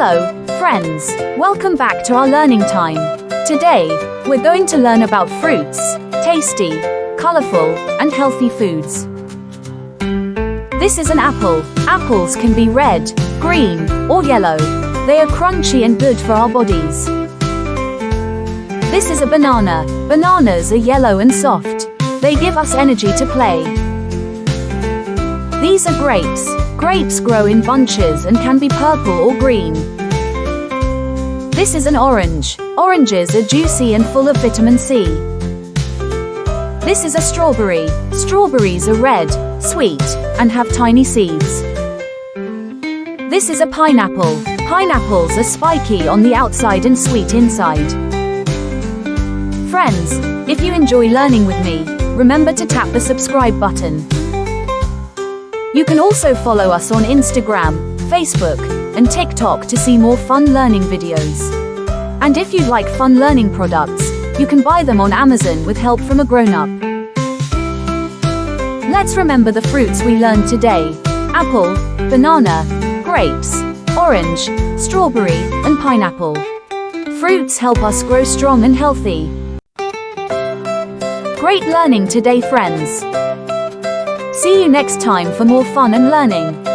Hello, friends. Welcome back to our learning time. Today, we're going to learn about fruits, tasty, colorful, and healthy foods. This is an apple. Apples can be red, green, or yellow. They are crunchy and good for our bodies. This is a banana. Bananas are yellow and soft. They give us energy to play. These are grapes. Grapes grow in bunches and can be purple or green. This is an orange. Oranges are juicy and full of vitamin C. This is a strawberry. Strawberries are red, sweet, and have tiny seeds. This is a pineapple. Pineapples are spiky on the outside and sweet inside. Friends, if you enjoy learning with me, remember to tap the subscribe button. You can also follow us on Instagram, Facebook, and TikTok to see more fun learning videos. And if you'd like fun learning products, you can buy them on Amazon with help from a grown-up. Let's remember the fruits we learned today: apple, banana, grapes, orange, strawberry, and pineapple. Fruits help us grow strong and healthy. Great learning today, friends. See you next time for more fun and learning.